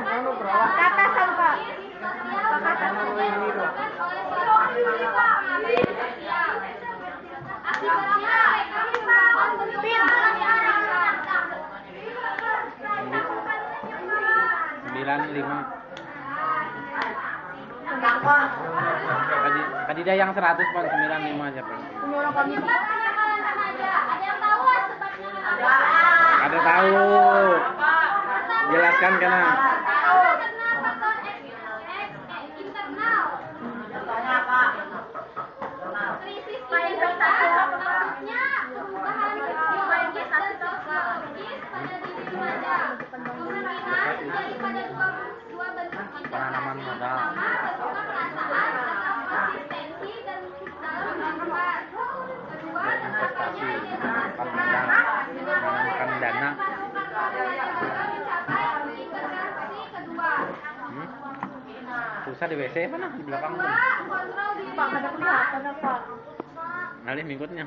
Ke atasan, Pak. Sembilan lima. Kadida yang 100 Pak, 95 aja Pak. Ada tahu. Jelaskan kena. Krisis maksudnya perubahan geologis dan sosiologis pada diri remaja. Kemungkinan daripada dua bentuk Penanaman modal. berupa perasaan atau konsistensi dan dalam melakukan. Kedua, Investasi, penerapannya menanamkan dana. mencapai integrasi kedua. Susah di WC mana di belakang tuh. Kontrol diri. Pak, ada kelihatan apa? Ngalih mingkutnya.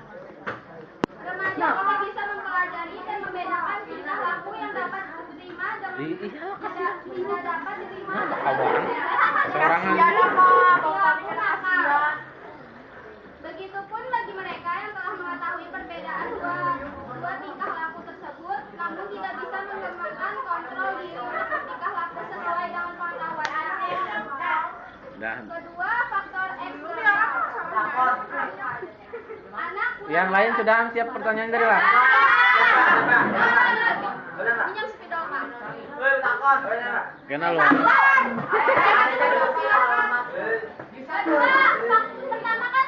Remaja juga bisa mempelajari dan membedakan tingkah laku yang dapat diterima dan tidak dapat diterima. Awang. Seorangan. Kasihan apa? Bapaknya kasihan. Begitupun bagi mereka yang telah mengetahui perbedaan dua tingkah laku tersebut, namun tidak bisa mengembangkan kontrol diri tingkah laku sesuai dengan pengetahuannya. Dah. Kedua, faktor eksternal. Anak Yang lain sudah siap pertanyaan dari lah. minyak spidol, Pak. Kena lu. Pertama kan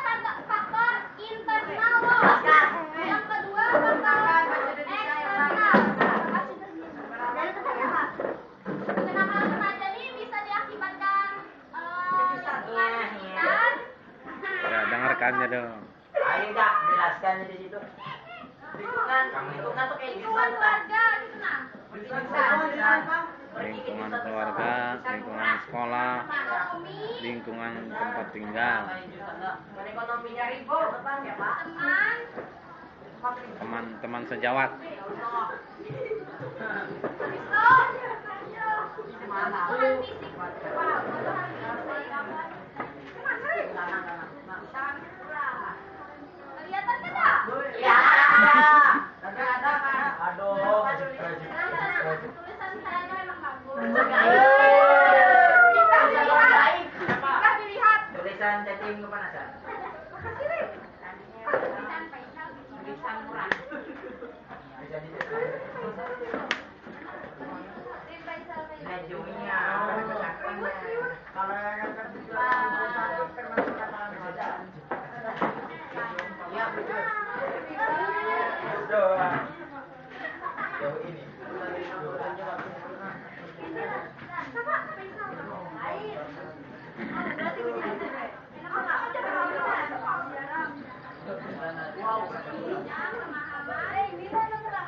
faktor internal loh. Yang kedua faktor eksternal. Kenakalan remaja ini bisa diakibatkan kegiatan. Ya, dengarkannya dong. Ayo Kak, jelaskan di situ. Lingkungan tuh kayak Lingkungan keluarga gitu nah. Lingkungan keluarga, lingkungan sekolah, Ekonomi, lingkungan tempat tinggal, ekonominya ribu, depan ya Pak. teman-teman sejawat. kebutuhan fisik. Kelihatan kan ya? Ya. Ada Kak. Aduh. Tulisan saya memang bagus. Kita dilihat. Tulisan chatting kepanasan. Tulisan facial, tulisan murah. Bisa disesuaikan. Resume-nya. Kalau yang kedua termasuk kata saja. Iya betul. Jauh ini.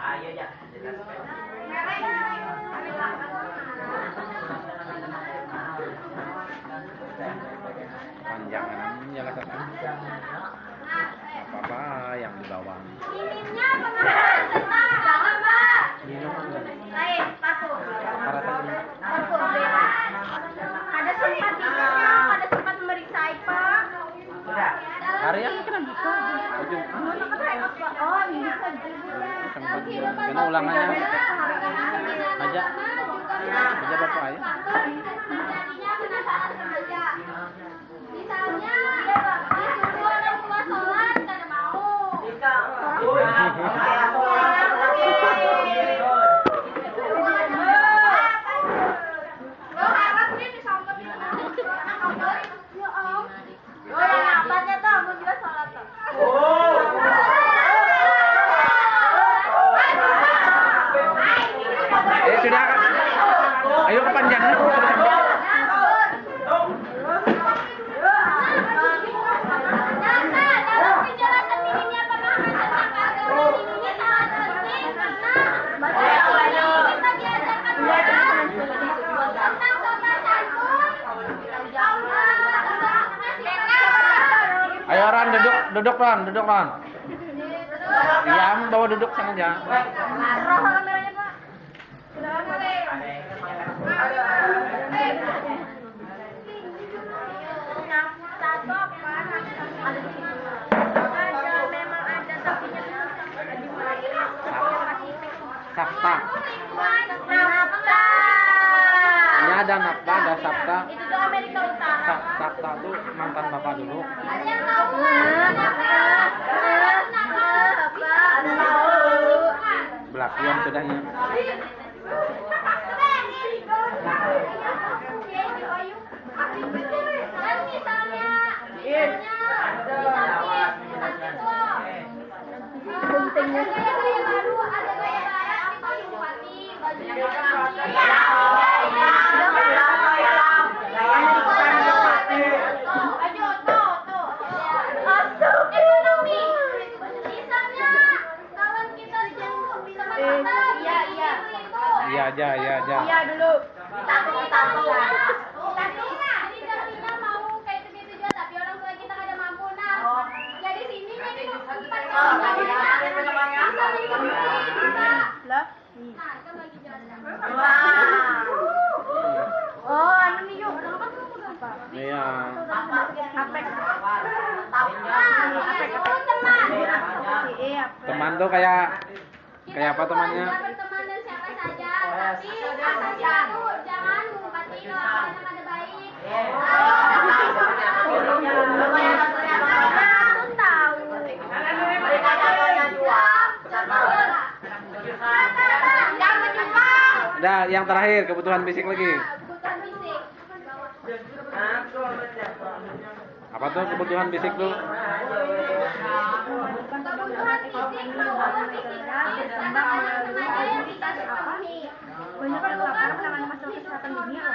Ayo ya, Panjangan menjelaskan apa-apa yang di bawah. Minimnya pemahaman tentang jangan Pak. Lain, satu. Ada sempat minimnya, ada sempat memeriksa Pak. Karya kan bisa. Oh, ini kan. Sempat kena ulangannya aja. Aja bapak aja. Terjadinya penasaran remaja. Misalnya, disuruh orang tua sholat, tidak mau. Lo harap dia disambut di mana? Ya Om. Oh, yang apanya tuh? Aku juga sholat tuh. Sudah kan? Ayo kepanjangan sudah sampai. Dalam penjelasan minimnya pemahaman tentang keagamaan ini sangat penting karena kita diajarkan tentang sopan santun, Ayo Ron, duduk Ron. Iya, bawa duduk sana aja. roh kameranya Pak. Sudah mulai. Sabta. Ini ada Nafta, ada Sabta. Itu tuh Amerika Utara. Sabta tuh mantan bapak dulu. Ada yang tahu nggak? Ada tahu. Belakian sudahnya. Dan misalnya Guntingnya. ada gaya baru, ada gaya barat, kita bupati, bajunya ekonomi. Misalnya kawan kita di Iya aja, iya aja. Iya dulu. Jadi Davina mau kayak begitu juga, tapi orang tua kita kada mampu. Nah, jadi sini jadi 4 tahun bisa bisa. Lah. Nah, itu lagi jalan. Oh, anu nih yuk. Apa? Iya. Apek. Teman tuh kayak apa temannya? Kita berteman dengan siapa saja, tapi asal satu jangan mengupati kalau yang ada baik. Aku tahu. Udah, yang terakhir kebutuhan fisik lagi. Kebutuhan fisik. Apa tuh kebutuhan fisik tuh? Kebutuhan fisik maupun psikis anak-anak remaja yang bisa dipenuhi. Banyak kan kelaparan penanganan masalah kesehatan dunia.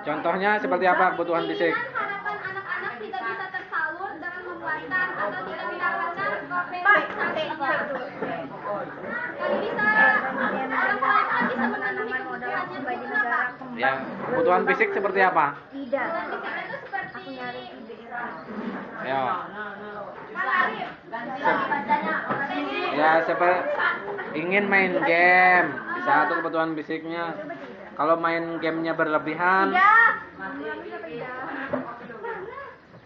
Contohnya seperti apa kebutuhan fisik? Harapan anak-anak tidak bisa tersalur dengan memuaskan atau tidak mendapatkan kompensasi. Kalau bisa, orang tua itu kan bisa memenuhi kebutuhannya itu apa? Ya, kebutuhan fisik seperti apa? Tidak. Kebutuhan fisik itu seperti Ya. Arif. Ya, seperti ingin main game. Bisa tuh kebutuhan fisiknya. Kalau main gamenya berlebihan,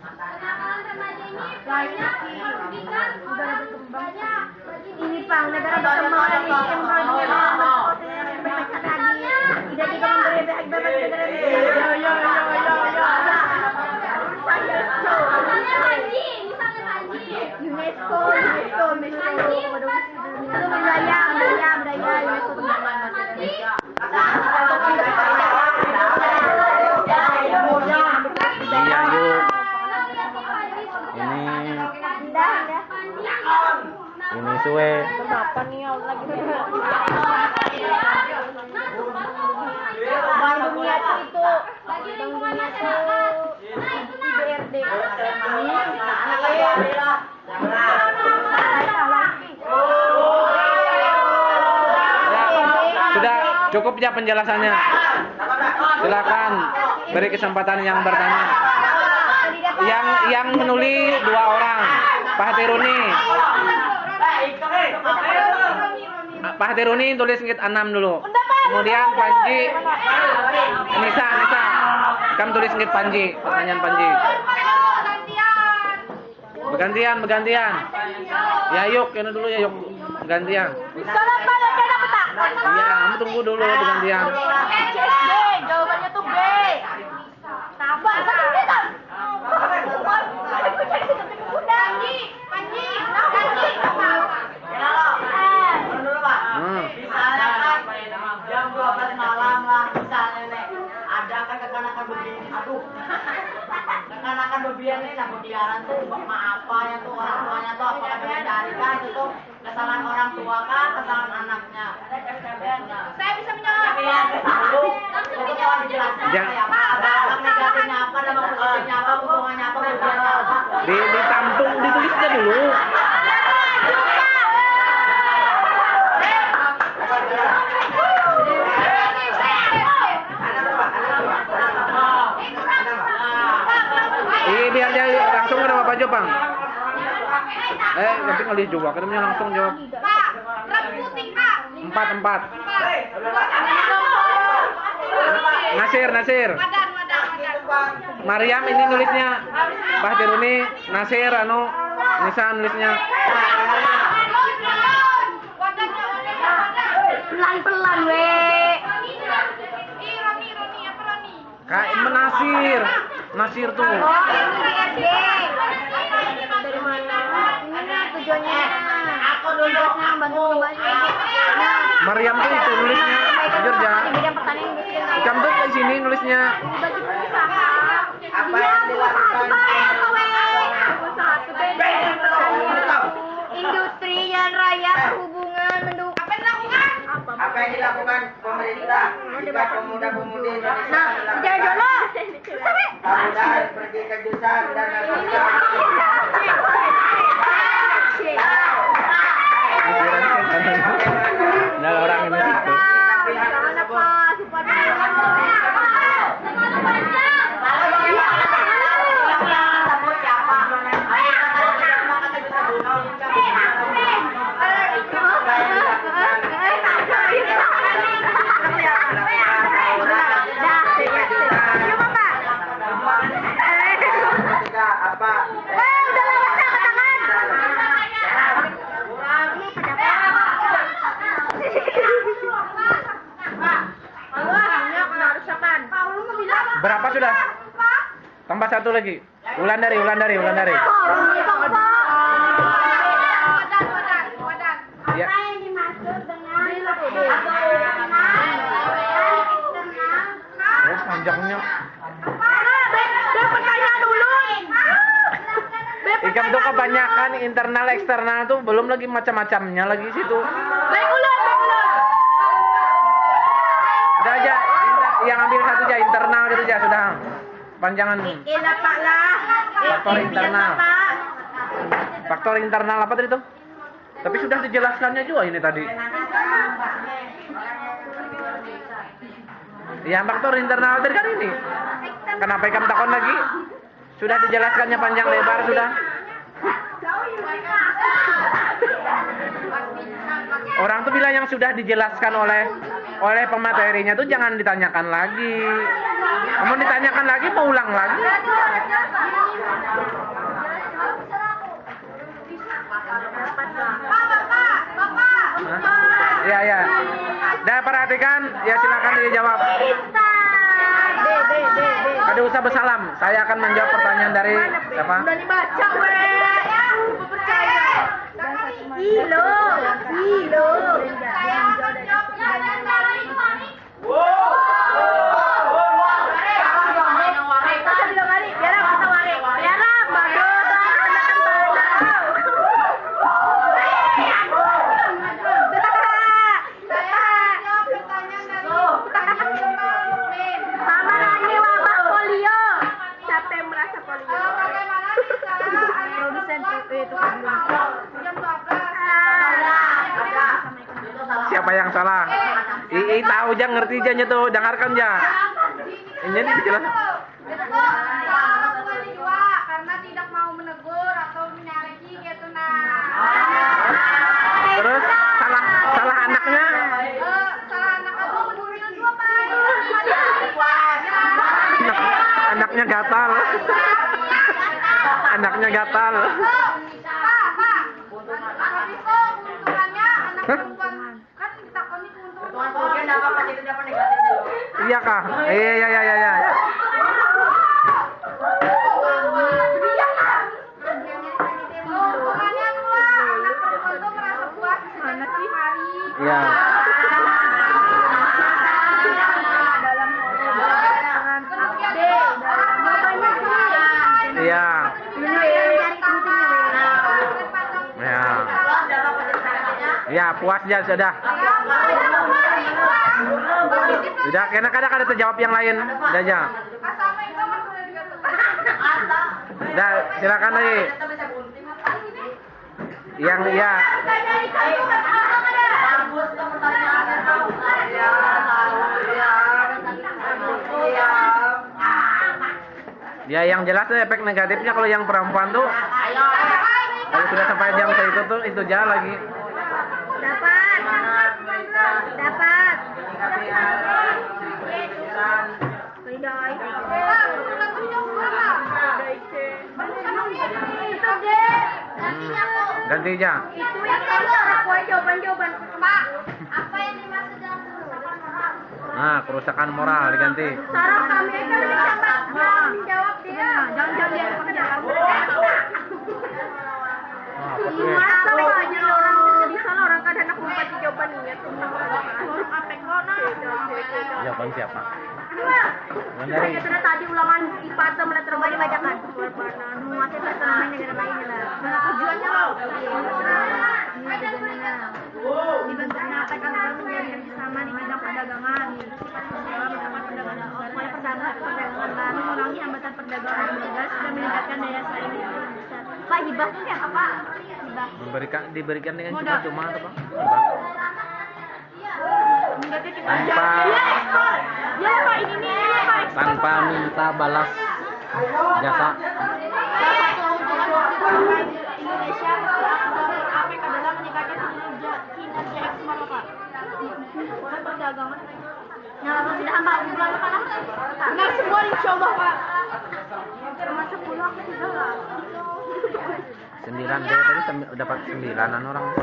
Kenakalan remaja ini banyak merugikan orang banyak. Ini Pang, negara berkembang lagi yang kalau tidak juga memberi bebas negara Misalnya haji. UNESCO budaya UNESCO Haji. iya yuk. Ini suwe. Kenapa nih lagi dunia itu Bagi lingkungan masyarakat. Nah, itu nah. BRD. Ya, sudah cukup ya penjelasannya. Silakan beri kesempatan yang bertanya. Yang menulis 2 orang, Pak Hatiruni. Pak Hatiruni tulis ngit 6 dulu. Kemudian Panji, Nisa. Kamu tulis ngit Panji, pertanyaan Panji. Bergantian. Ya yuk, ini dulu ya yuk. Gantian. Iya, kamu tunggu dulu bergantian. Jawabannya tuh B. Kenapa? Misalnya kan jam 12 malam lah, misalnya nih ada kan kekanakan begini, aduh kekanakan begini lah berkeliaran tuh mak apanya tuh orang tuanya tuh apakah mencari kan itu kesalahan orang tua kan kesalahan anaknya. Saya bisa menjawab. Itu kalau dijelaskan kayak apa, dampak negatifnya apa, dampak positifnya apa, hubungannya apa, kerugiannya apa. Ditampung, ditulisnya dulu. Biar dia langsung ke Bapak jawab, Bang. Nanti ngalih jawab, kadangnya langsung jawab. Pak, rebuting Pak. 4. Nasir. Mariam ini nulisnya. Pak Tiruni, Nasir, Nisa nulisnya. Pelan-pelan, weh. Roni, apa Roni? Kayak menasir. Nasir tuh. Oh, ini di SD. Dari mana? Ini tujuannya. Aku dulu, Bantu ngebantu. Nah, Mariam tuh itu nulisnya. Jujur di jangan. bidang pertanian industri. Ikam tuh di sini nulisnya. Bagi pengusaha. Apa yang dilakukan? Industri dan raya perhubungan mendukung. Apa yang dilakukan? Apa yang dilakukan pemerintah jika pemuda-pemudi Indonesia Nah, jangan dulu. kemudahan pergi ke jurusan dan narkotika? Nah, orang ini situ. Apa? Berapa sudah? Tambah satu lagi. Wulandari. Ya. Apa yang dimaksud dengan Oh, panjangnya. Ikam tuh kebanyakan internal eksternal tuh belum lagi macam-macamnya lagi situ. Udah aja, yang ambil satu aja internal gitu aja sudah. Panjangan. Faktor internal. Faktor internal apa tadi tuh? Tapi sudah dijelaskannya juga ini tadi. Ya faktor internal tadi kan ini. Kenapa ikam takon lagi? Sudah dijelaskannya panjang lebar sudah. Orang tuh bilang yang sudah dijelaskan oleh pematerinya tuh jangan ditanyakan lagi. Mau ditanyakan lagi mau ulang lagi. Ya. Dah perhatikan, ya silakan dijawab. Kada usah bersalam. Saya akan menjawab pertanyaan dari siapa? Udah dibaca, weh. Percaya. Hilo. Siapa yang salah? Ii tahu jangan ngerti aja tuh, dengarkan aja. Ini dijelas. karena tidak mau menegur atau menyareki gitu nah. Terus salah anaknya. Salah anak aku gurunya juga Pak. Anaknya gatal. Anaknya gatal. Pak. Tapi kok keuntungannya anak perempuan kan ditakoni keuntungan. Iya kah? Iya. Keuntungannya dua anak perempuan tuh merasa puas mana sih? Iya. Iya. Ya. Ya, puas aja sudah. Sudah, karena kadang ada terjawab yang lain. Udah aja. Udah, silakan lagi. Yang iya. Ya, yang jelas tuh efek negatifnya kalau yang perempuan tuh kalau sudah sampai jam segitu tuh itu aja lagi. Dapat. Ganti aja. Itu yang tadi aku jawaban. Pak, apa yang dimaksud Nah, kerusakan moral diganti. Sarah kami kan jangan dijawab dia. Jangan dia kerja kamu. Masa banyak orang di sana orang kadang nak lupa jawabannya tuh. Huruf apa kok nah? Jawaban siapa? Dari sudah tadi ulangan IPA sama terbaik bacakan. Nu masih terkenal negara lain lah. Mana tujuannya lo? Dibentuknya apa kalau menjadi sama di bidang perdagangan. Mulai perdagangan baru mengurangi hambatan perdagangan yang bergas dan meningkatkan daya saing yang besar. Pak hibah tuh kayak apa? Hibah. Diberikan dengan cuma-cuma atau apa? Hibah. Tanpa Ya Pak ini nih Pak. tanpa minta balas jasa. Indonesia APEC adalah meningkatkan kinerja ekspor Pak. Oleh perdagangan. Nah, tidak hamba bulan depan benar semua insyaallah Pak. Termasuk pulau tidak lah. 9 dia tadi dapat 9-an orang.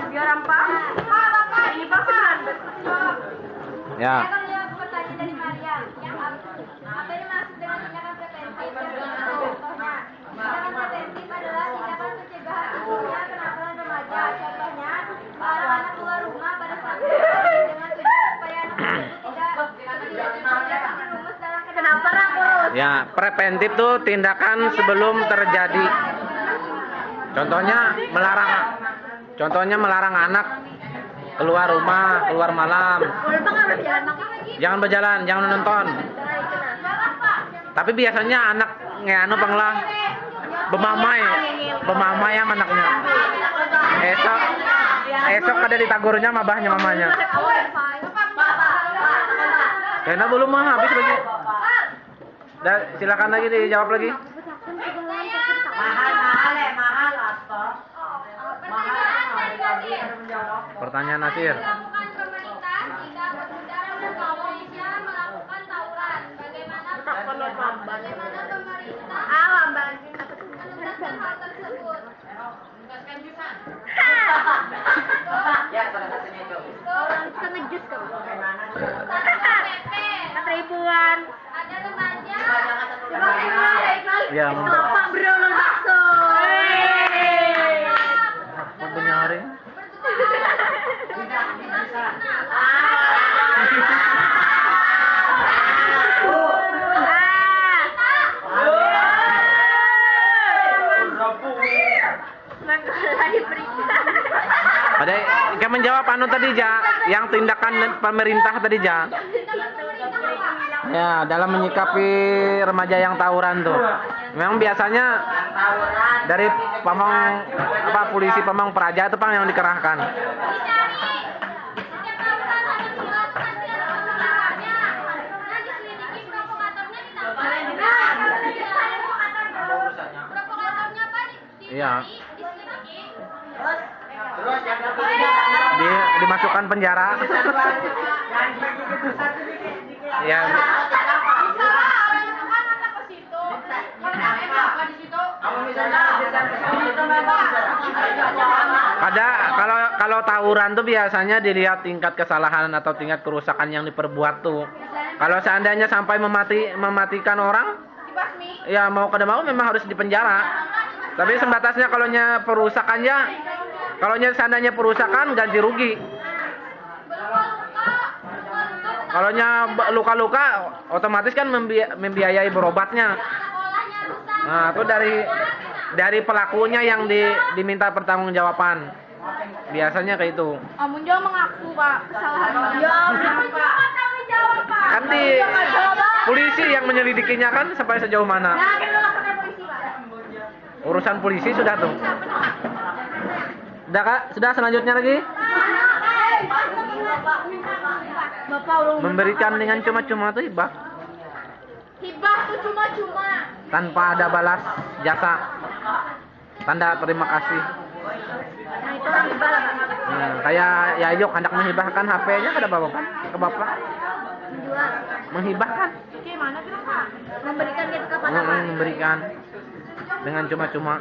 Biar Pak. Bapak ini Pak 9. Ya. Akan menjawab pertanyaan dari Maria. Apa yang dimaksud dengan tindakan preventif? Contohnya, tindakan preventif adalah tindakan pencegahan timbulnya kenakalan remaja. Contohnya, melarang anak keluar rumah pada saat dengan tujuan supaya anak tersebut tidak terjerumus dalam Kenapa rakus? Ya, preventif tuh tindakan sebelum terjadi. Contohnya melarang anak keluar rumah, keluar malam. Kalau Bang harus jalan Bang. Jangan berjalan, jangan menonton. Tapi biasanya anak nganu panglah bemamai yang anaknya. Esok ada ditagurnya mabahnya mamanya. Karena belum mah habis lagi. Silakan lagi dijawab lagi. Mahal apa? Pertanyaan Nasir. dilakukan pemerintah jika berbicara tentang Indonesia melakukan tawuran. Bagaimana pemerintah menuntaskan hal tersebut? Ya, salah satunya itu. Kita ngejus kok. PP. Ribuan. Ada remaja. Ya, Bapak bro lo bakso. benyarin. Ada yang menjawab anu tadi ja, yang tindakan pemerintah tadi ja. Ya, dalam menyikapi remaja yang tawuran tuh. Memang biasanya dari polisi Pamong Praja itu Pang yang dikerahkan. Iya. Terus yang ketiga Dimasukkan penjara. Ya. Kalau tawuran tuh biasanya dilihat tingkat kesalahan atau tingkat kerusakan yang diperbuat tuh. Kalau seandainya sampai mematikan orang, ya mau kada mau memang harus dipenjara. Tapi sebatasnya kalau seandainya perusakan ganti rugi. Kalau luka-luka otomatis kan membiayai berobatnya. Nah, itu dari pelakunya yang diminta pertanggungjawaban. Biasanya kayak itu. Amun juga mengaku Pak kesalahannya. Ya, Pak. Kan polisi yang menyelidikinya kan sampai sejauh mana. Urusan polisi sudah tuh. Sudah Kak? Sudah selanjutnya lagi? Memberikan dengan cuma-cuma tuh hibah. Hibah tuh cuma-cuma. Tanpa ada balas jasa. Tanda terima kasih. Nah, itu orang hibah lah Pak. Nah, kayak Yayuk hendak menghibahkan HP-nya ke bapak kan? Ke bapak. Menjual. Menghibahkan. Gimana sih Pak? Memberikan gitu kepada Pak. Memberikan dengan cuma-cuma.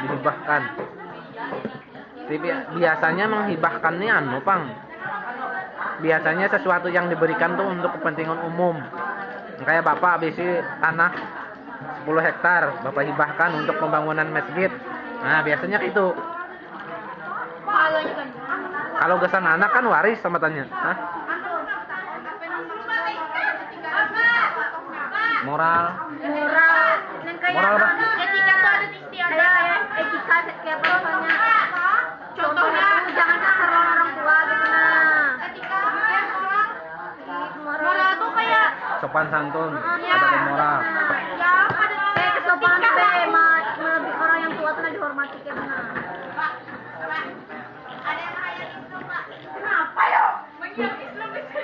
Dihibahkan. Tapi biasanya menghibahkan nih Pang. biasanya sesuatu yang diberikan tuh untuk kepentingan umum. Kayak Bapak habis tanah 10 hektar, Bapak hibahkan untuk pembangunan masjid. Nah, biasanya itu. Kalau gesan anak kan waris sama tanya. Hah? Moral. Moral apa? Etika tuh ada istilah etika kayak apa namanya? Contohnya jangan kasar orang tua gitu nah. Etika moral tuh kayak Sopan santun, ada moral. ya ada kayak kesopanan lebih orang yang tua tuh dihormati kayak mana? Ada yang kayak itu Pak. Kenapa ya? Mengiak Islam itu.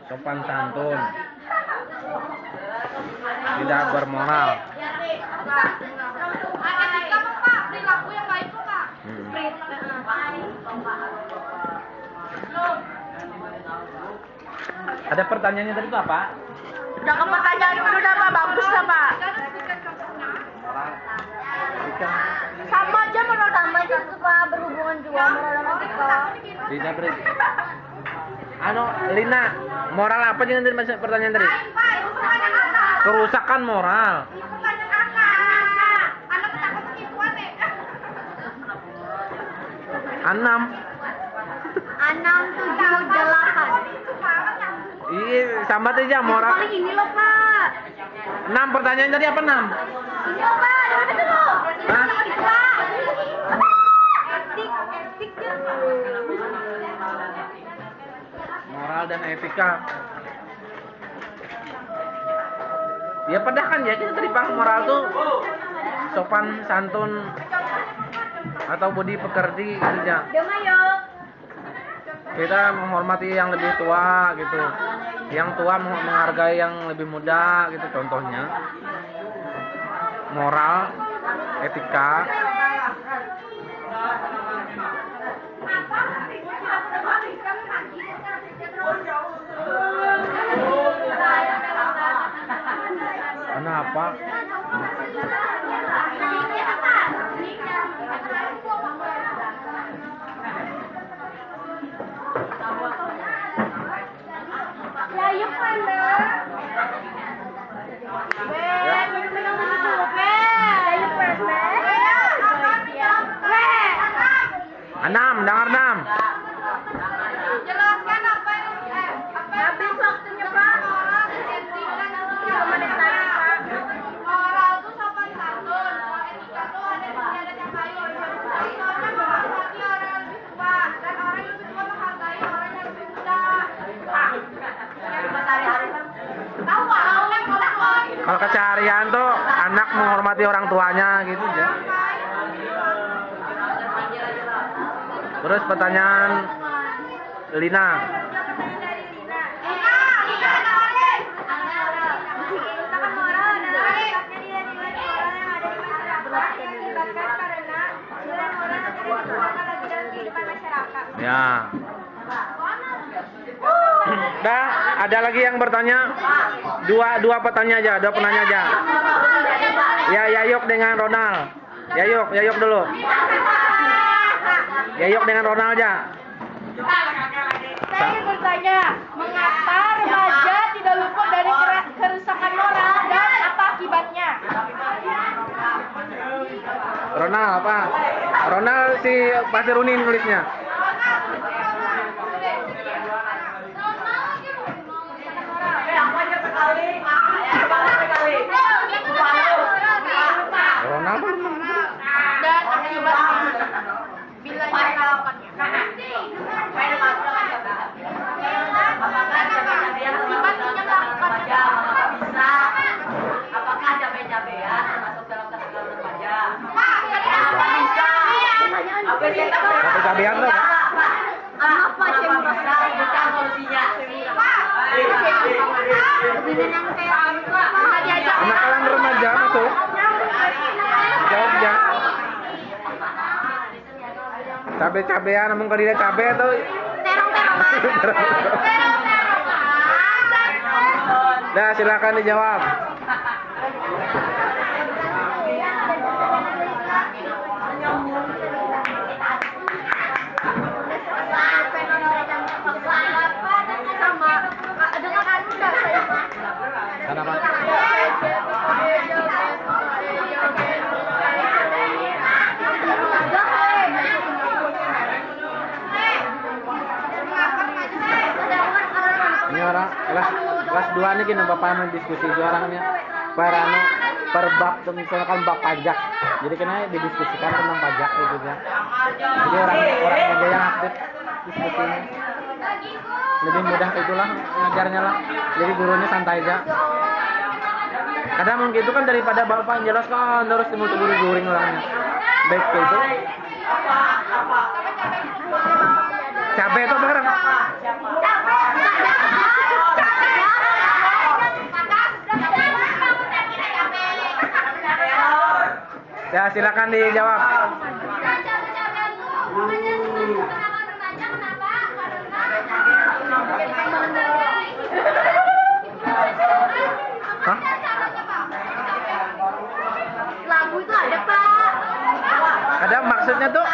Sopan santun, tidak bermoral. Etika Pak, perilaku yang baik tuh Pak. Ada pertanyaannya tadi itu apa? Udah ke pertanyaan dulu dah Pak, bagus lah Pak. Sama aja moral sama aja itu Pak, berhubungan juga moral sama etika. Lina beri. Lina, moral apa jangan tadi masuk pertanyaan tadi? Kerusakan moral. Enam. 6, 7, 8. Iya, sama aja moral. Paling ini loh Pak. 6 pertanyaan tadi apa 6? Ini loh Pak, dengar dulu. Hah? Etik ya. Moral dan etika. Ya padahal kan ya kita tadi Pak, moral tuh sopan santun atau budi pekerti gitu ya. Kita menghormati yang lebih tua gitu. Yang tua menghargai yang lebih muda gitu contohnya. Moral, etika. Kenapa? Yuk mana? Enam, dengar 6. Jelaskan apa yang Habis waktunya Pak. moral tuh sopan santun, etika tuh ada di adat yang baik. Soalnya menghormati orang yang lebih tua dan orang yang lebih tua menghargai orang yang lebih muda. Kalau keseharian tuh anak menghormati orang tuanya gitu ya. Terus pertanyaan Lina. Ya. Dah, ada lagi yang bertanya? Dua pertanyaan aja, dua penanya aja. Ya, Yayuk dengan Ronald. Yayuk dulu. Yayuk dengan Ronald aja. Saya ingin bertanya, mengapa remaja tidak luput dari kerusakan moral dan apa akibatnya? Ronald apa? Ronald si pasti Runin nulisnya. Ronald Dan akibatnya bila dia melakukannya. Apakah cabai-cabean termasuk dalam kategori remaja? cabai-cabean tuh. Apa Bukan solusinya. Kenakalan remaja masuk. Jawab ya. Cabai-cabean namun kalau dia cabai tuh terong Nah, silakan dijawab. Kenapa? Ini orang kelas 2 nih gini bapak anu diskusi orangnya per bab misalkan bab pajak. Jadi kena didiskusikan tentang pajak gitu ya. Jadi orang aja yang aktif diskusinya. Lebih mudah itulah ngajarnya lah. Jadi gurunya santai aja. Kadang mungkin itu kan daripada bapak jelaskan terus tunggu guring orangnya. Baik itu. Capek itu bareng. Ya silakan dijawab. Hah? Lagu itu ada, Pak. Ada maksudnya tuh?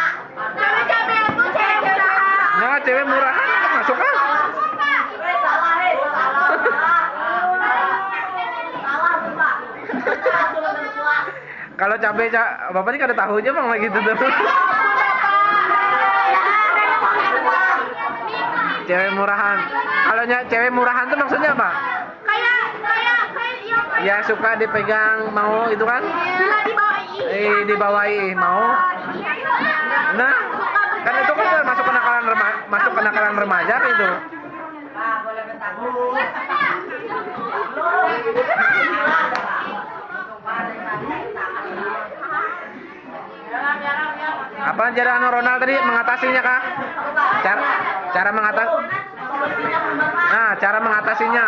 Cewek-cewek itu cewek. Nah, cewek murah masuk kan? Kalau cabai bapak ini kada tahu aja bang lagi gitu tuh. Cewek murahan. Kalau cewek murahan tuh maksudnya apa? Kayak Ya suka dipegang mau itu kan? Dibawahi mau. Nah, kan itu kan masuk kenakalan remaja kan itu. Apa cara Ronald tadi mengatasinya kah? Cara cara mengatasinya.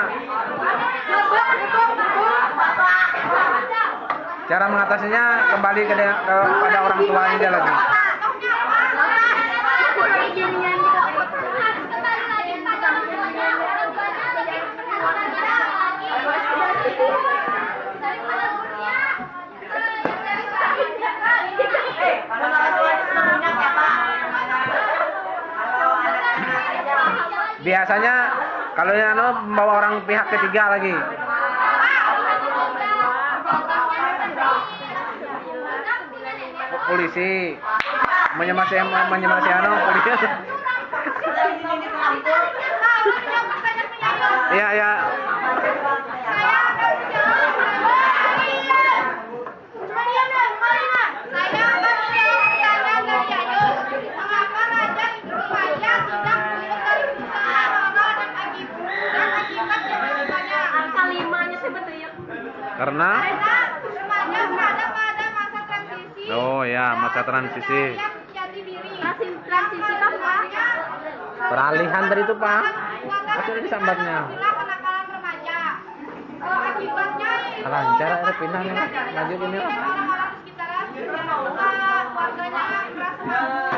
Cara mengatasinya kembali kepada orang tuanya dia lagi. Biasanya kalau yang membawa orang pihak ketiga lagi. Polisi menyemasi polisi. Iya ya. Karena oh ya masa transisi. Transisi apa? Peralihan dari itu pak. Masih ada sambatnya. Lancar ada pinahnya maju gini.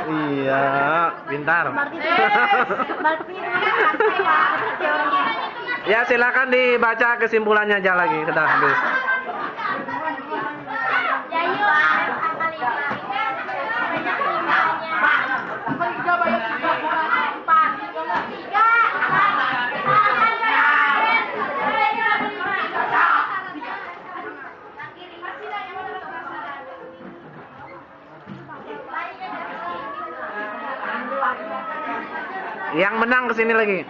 Iya pintar. Ya silakan dibaca kesimpulannya aja lagi sudah habis. Yang menang kesini lagi.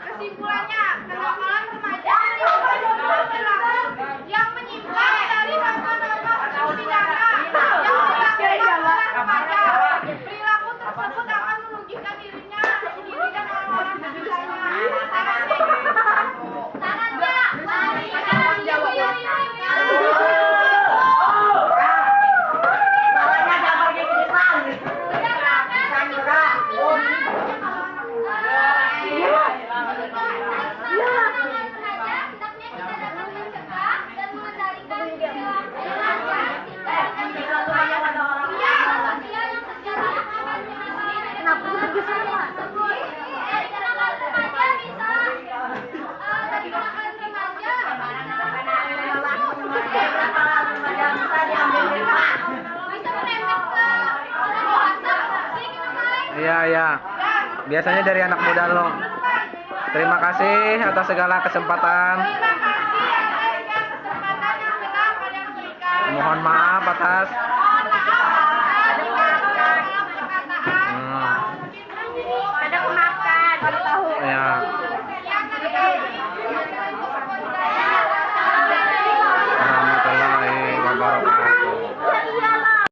Kesimpulannya, kenakalan remaja yang menyimpang dari norma-norma pidana yang dilakukan remaja. Perilaku tersebut akan merugikan dirinya sendiri dan orang-orang sekitarnya. Sarannya, Iya, iya. Biasanya dari anak muda lo. Terima kasih atas segala kesempatan. Terima kasih atas kesempatan yang telah kalian berikan. Mohon maaf atas